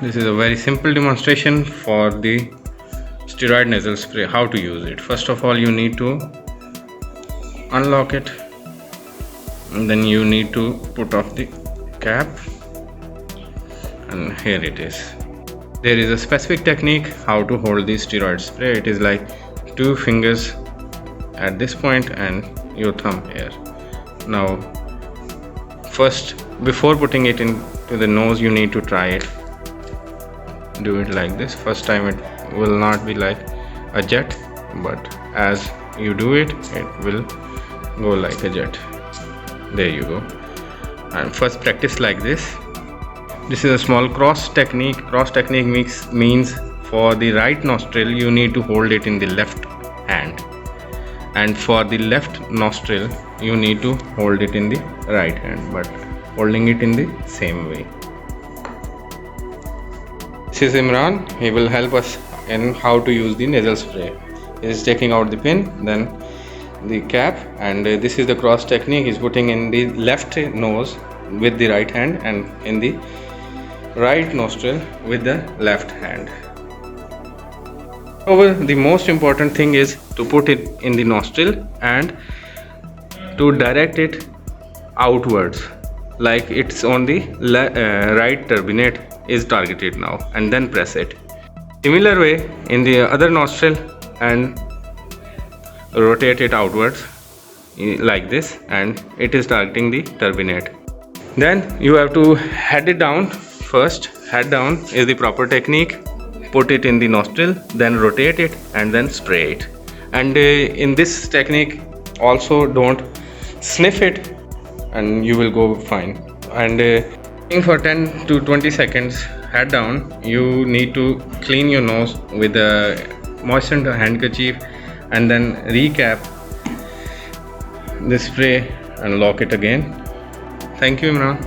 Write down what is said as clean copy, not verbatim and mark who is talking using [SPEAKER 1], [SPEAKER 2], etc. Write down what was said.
[SPEAKER 1] This is a very simple demonstration for the steroid nasal spray, how to use it. First of all, you need to unlock it, and then you need to put off the cap, and here it is. There is a specific technique how to hold the steroid spray. It is like 2 fingers at this point and your thumb here. Now first, before putting it into the nose, you need to try it. Do it like this. First time it will not be like a jet, but as you do it, it will go like a jet. There you go. And first practice like this. This is a small cross technique. Cross technique means for the right nostril you need to hold it in the left hand, and for the left nostril you need to hold it in the right hand, but holding it in the same way. This is Imran. He will help us in how to use the nasal spray. He is taking out the pin, then the cap, and this is the cross technique. He is putting in the left nose with the right hand and in the right nostril with the left hand. However, the most important thing is to put it in the nostril and to direct it outwards, like it's on the right turbinate is targeted now, and then press it. Similar way in the other nostril and rotate it outwards like this, and it is targeting the turbinate. Then you have to head it down first. Head down is the proper technique. Put it in the nostril, then rotate it and then spray it. And in this technique also don't sniff it and you will go fine. And for 10 to 20 seconds, head down. You need to clean your nose with a moistened handkerchief and then recap the spray and lock it again. Thank you, Imran.